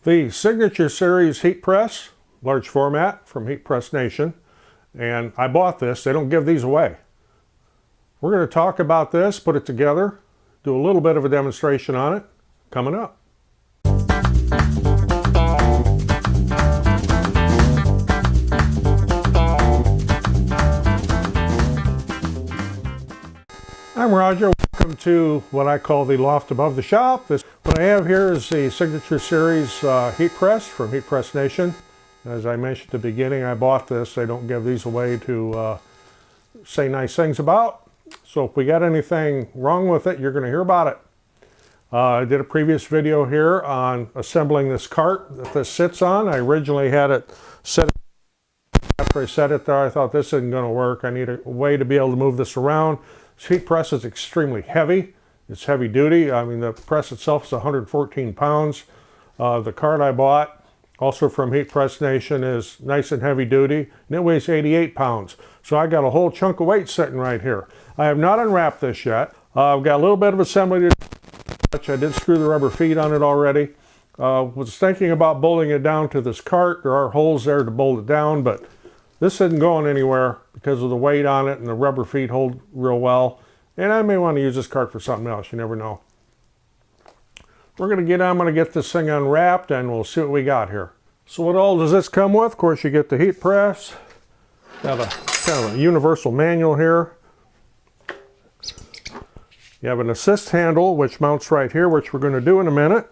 The Signature Series heat press, large format from Heat Press Nation, and I bought this. They don't give these away. We're going to talk about this, put it together, do a little bit of a demonstration on it, coming up. I'm Roger. Welcome to what I call the loft above the shop. What I have here is the Signature Series heat press from Heat Press Nation. As I mentioned at the beginning, I bought this. They don't give these away to say nice things about. So if we got anything wrong with it, you're going to hear about it. I did a previous video here on assembling this cart that this sits on. I originally had it set. After I set it there, I thought this isn't going to work. I need a way to be able to move this around. This heat press is extremely heavy. It's heavy duty. I mean, the press itself is 114 pounds. The cart I bought, also from Heat Press Nation, is nice and heavy duty, and it weighs 88 pounds. So I got a whole chunk of weight sitting right here. I have not unwrapped this yet. I've got a little bit of assembly to do. I did screw the rubber feet on it already. Was thinking about bolting it down to this cart. There are holes there to bolt it down, but this isn't going anywhere because of the weight on it, and the rubber feet hold real well. And I may want to use this cart for something else. You never know. I'm going to get this thing unwrapped, and we'll see what we got here. So what all does this come with? Of course, you get the heat press. Got a kind of a universal manual here. You have an assist handle, which mounts right here, which we're going to do in a minute.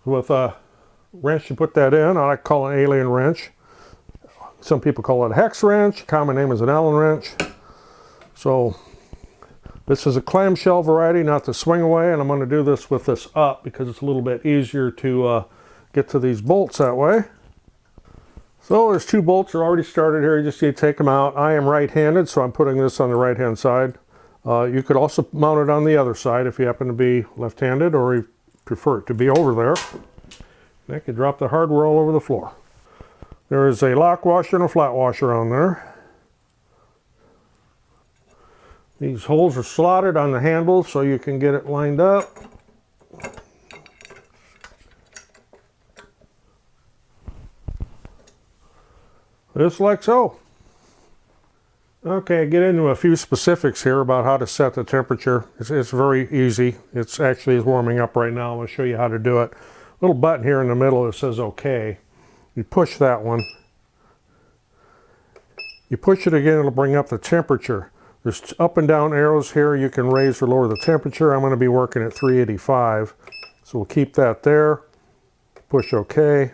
With a wrench, you put that in. I like to call it an alien wrench. Some people call it a hex wrench. Common name is an Allen wrench. So this is a clamshell variety, not the swing away, and I'm going to do this with this up because it's a little bit easier to get to these bolts that way. So there's two bolts are already started here. You just need to take them out. I am right-handed, so I'm putting this on the right-hand side. You could also mount it on the other side if you happen to be left-handed, or you prefer it to be over there. I could drop the hardware all over the floor. There is a lock washer and a flat washer on there. These holes are slotted on the handle so you can get it lined up. Just like so. Okay, get into a few specifics here about how to set the temperature. It's very easy. It's actually warming up right now. I'll show you how to do it. Little button here in the middle that says OK. You push that one. You push it again, it'll bring up the temperature. There's up and down arrows here. You can raise or lower the temperature. I'm going to be working at 385. So we'll keep that there. Push OK.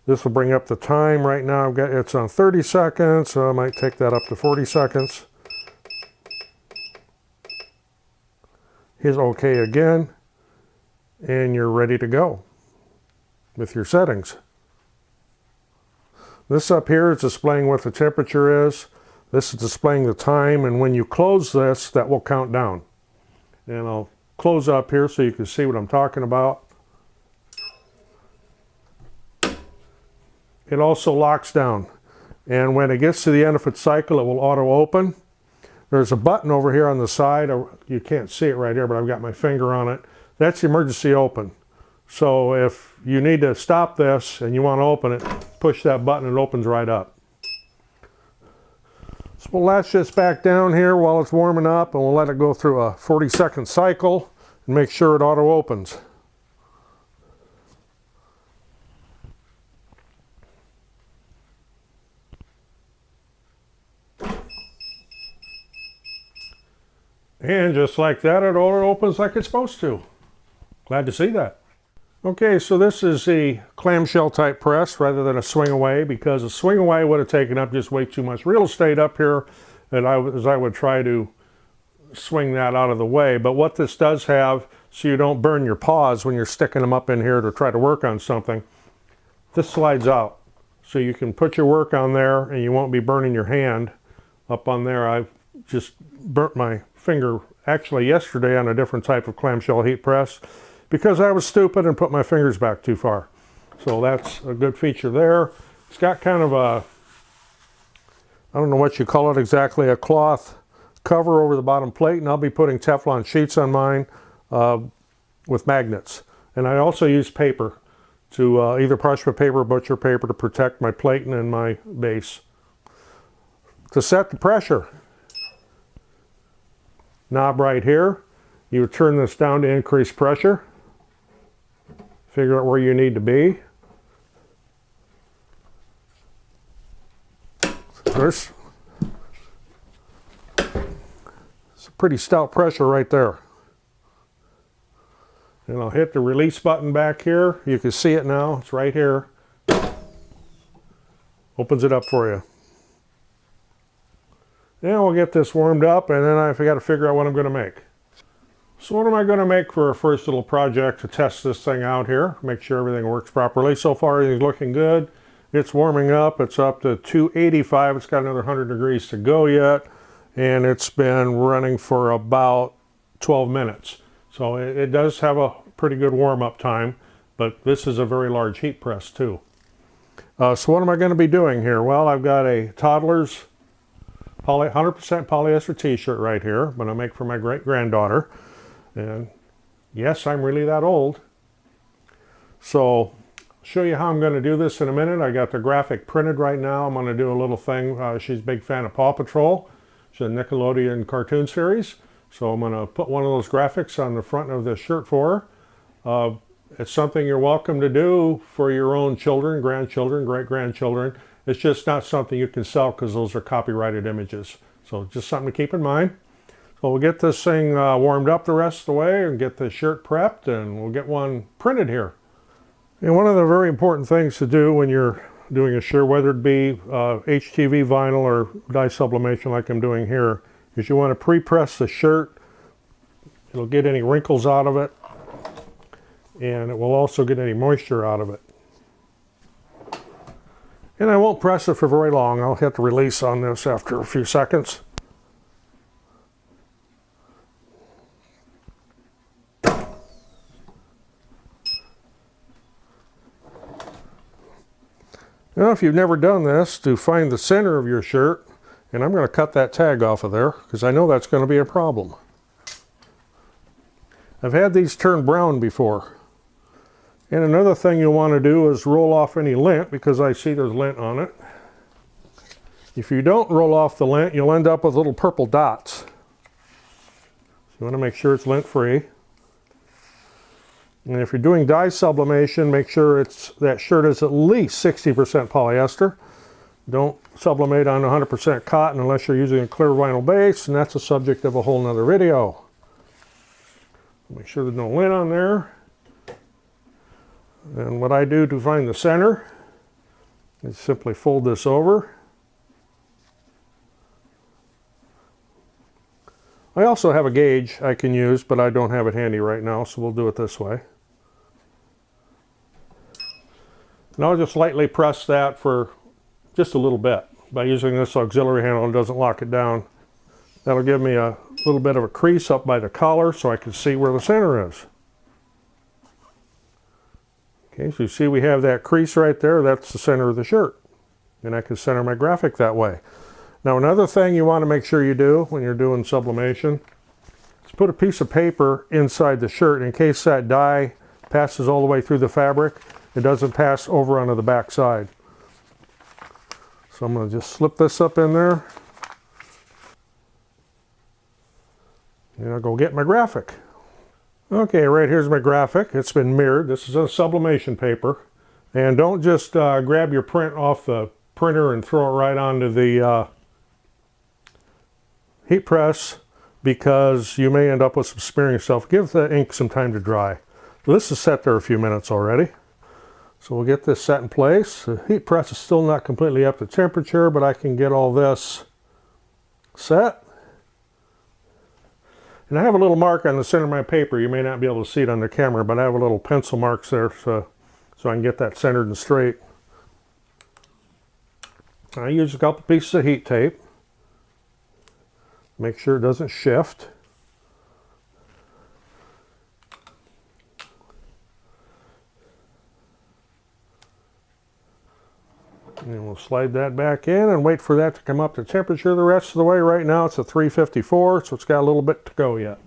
This will bring up the time. Right now it's on 30 seconds, so I might take that up to 40 seconds. Hit OK again. And you're ready to go with your settings. This up here is displaying what the temperature is. This is displaying the time, and when you close this, that will count down. And I'll close up here so you can see what I'm talking about. It also locks down, and when it gets to the end of its cycle, it will auto open. There's a button over here on the side. You can't see it right here, but I've got my finger on it. That's the emergency open. So if you need to stop this and you want to open it, push that button and it opens right up. So we'll latch this back down here while it's warming up, and we'll let it go through a 40-second cycle and make sure it auto opens. And just like that, it auto opens like it's supposed to. Glad to see that. Okay, so this is the clamshell type press rather than a swing away, because a swing away would have taken up just way too much real estate up here, and I would try to swing that out of the way. But what this does have, so you don't burn your paws when you're sticking them up in here to try to work on something, this slides out. So you can put your work on there and you won't be burning your hand up on there. I've just burnt my finger actually yesterday on a different type of clamshell heat press, because I was stupid and put my fingers back too far. So that's a good feature there. It's got kind of a, I don't know what you call it exactly, a cloth cover over the bottom plate, and I'll be putting Teflon sheets on mine with magnets. And I also use paper to either parchment paper or butcher paper to protect my platen and my base. To set the pressure, knob right here, you would turn this down to increase pressure. Figure out where you need to be. There's it's a pretty stout pressure right there. And I'll hit the release button back here. You can see it now. It's right here. Opens it up for you. Now we'll get this warmed up, and then I've got to figure out what I'm going to make. So what am I going to make for a first little project to test this thing out here? Make sure everything works properly. So far everything's looking good. It's warming up. It's up to 285. It's got another 100 degrees to go yet. And it's been running for about 12 minutes. So it does have a pretty good warm-up time, but this is a very large heat press too. So what am I going to be doing here? Well, I've got a Toddler's 100% polyester t-shirt right here. I'm going to make for my great-granddaughter. And yes, I'm really that old. So I'll show you how I'm going to do this in a minute. I got the graphic printed right now. I'm going to do a little thing. She's a big fan of Paw Patrol. She's a Nickelodeon cartoon series. So I'm going to put one of those graphics on the front of the shirt for her. It's something you're welcome to do for your own children, grandchildren, great-grandchildren. It's just not something you can sell because those are copyrighted images. So just something to keep in mind. So we'll get this thing warmed up the rest of the way and get the shirt prepped, and we'll get one printed here. And one of the very important things to do when you're doing a shirt, whether it be HTV vinyl or dye sublimation like I'm doing here, is you want to pre-press the shirt. It'll get any wrinkles out of it, and it will also get any moisture out of it. And I won't press it for very long. I'll hit the release on this after a few seconds. Now, if you've never done this, to find the center of your shirt, and I'm going to cut that tag off of there because I know that's going to be a problem. I've had these turn brown before. And another thing you'll want to do is roll off any lint, because I see there's lint on it. If you don't roll off the lint, you'll end up with little purple dots. So you want to make sure it's lint free. And if you're doing dye sublimation, make sure that shirt is at least 60% polyester. Don't sublimate on 100% cotton unless you're using a clear vinyl base, and that's the subject of a whole nother video. Make sure there's no lint on there. And what I do to find the center is simply fold this over. I also have a gauge I can use, but I don't have it handy right now, so we'll do it this way. And I'll just lightly press that for just a little bit. By using this auxiliary handle, it doesn't lock it down. That'll give me a little bit of a crease up by the collar so I can see where the center is. Okay, so you see we have that crease right there. That's the center of the shirt. And I can center my graphic that way. Now, another thing you want to make sure you do when you're doing sublimation is put a piece of paper inside the shirt in case that dye passes all the way through the fabric. It doesn't pass over onto the back side. So I'm going to just slip this up in there. And I'll go get my graphic. Okay, right here's my graphic. It's been mirrored. This is a sublimation paper. And don't just grab your print off the printer and throw it right onto the heat press, because you may end up with some smearing stuff. Give the ink some time to dry. So this is set there a few minutes already. So we'll get this set in place. The heat press is still not completely up to temperature, but I can get all this set. And I have a little mark on the center of my paper. You may not be able to see it on the camera, but I have a little pencil marks there so I can get that centered and straight. I use a couple pieces of heat tape. Make sure it doesn't shift. And we'll slide that back in and wait for that to come up to temperature the rest of the way. Right now it's at 354, so it's got a little bit to go yet.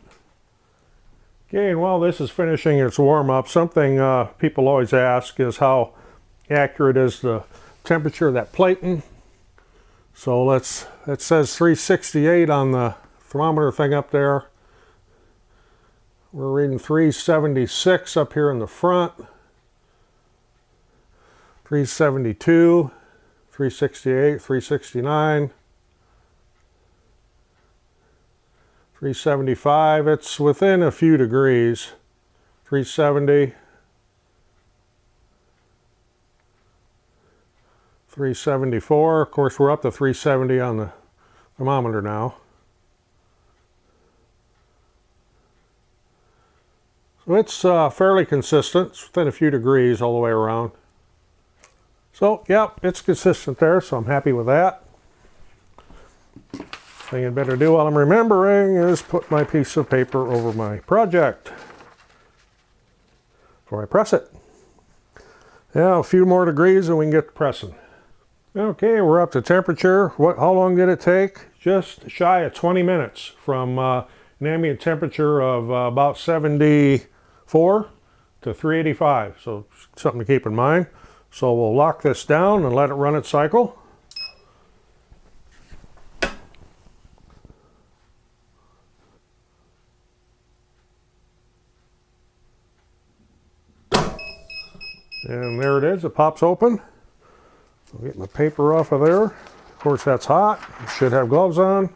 Okay, and while this is finishing its warm-up, something people always ask is how accurate is the temperature of that plating. So it says 368 on the thermometer thing up there. We're reading 376 up here in the front. 372, 368, 369, 375. It's within a few degrees. 370, 374. Of course, we're up to 370 on the thermometer now. So it's fairly consistent. It's within a few degrees all the way around. So, yep, it's consistent there, so I'm happy with that. Thing I'd better do while I'm remembering is put my piece of paper over my project before I press it. Yeah, a few more degrees and we can get to pressing. Okay, we're up to temperature. How long did it take? Just shy of 20 minutes from an ambient temperature of about 74 to 385. So something to keep in mind. So we'll lock this down and let it run its cycle. And there it is, it pops open. I'll get my paper off of there. Of course, that's hot. I should have gloves on.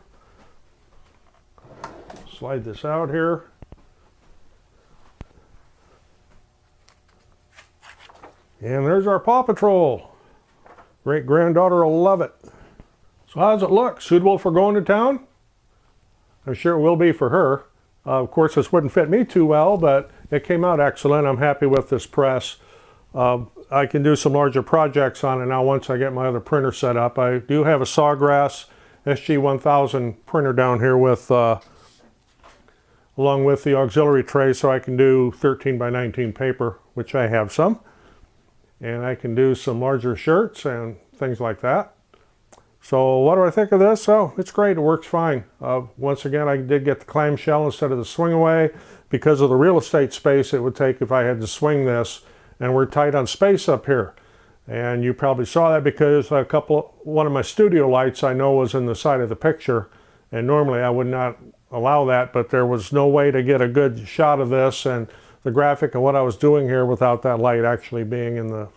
Slide this out here. And there's our Paw Patrol. Great-granddaughter will love it. So how does it look? Suitable for going to town? I'm sure it will be for her. Of course, this wouldn't fit me too well, but it came out excellent. I'm happy with this press. I can do some larger projects on it now once I get my other printer set up. I do have a Sawgrass SG-1000 printer down here with, along with the auxiliary tray, so I can do 13 by 19 paper, which I have some. And I can do some larger shirts and things like that. So what do I think of this? Oh, it's great. It works fine. Once again, I did get the clamshell instead of the swing away because of the real estate space it would take if I had to swing this. And we're tight on space up here. And you probably saw that because one of my studio lights I know was in the side of the picture. And normally I would not allow that, but there was no way to get a good shot of this and the graphic of what I was doing here without that light actually being in the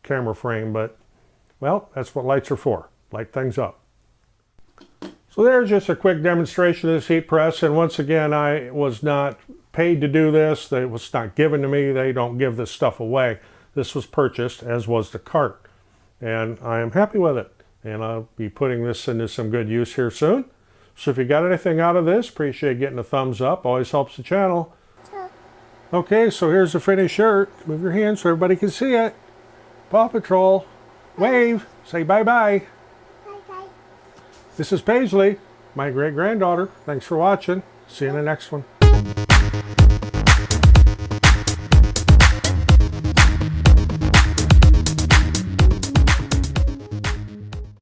camera frame. But, well, that's what lights are for. Light things up. So there's just a quick demonstration of this heat press. And once again, I was not paid to do this. It was not given to me. They don't give this stuff away. This was purchased, as was the cart. And I am happy with it. And I'll be putting this into some good use here soon. So if you got anything out of this, appreciate getting a thumbs up. Always helps the channel. Okay, so here's the finished shirt. Move your hand so everybody can see it. Paw Patrol. Wave. Say bye-bye. Bye-bye. This is Paisley, my great-granddaughter. Thanks for watching. See you in the next one.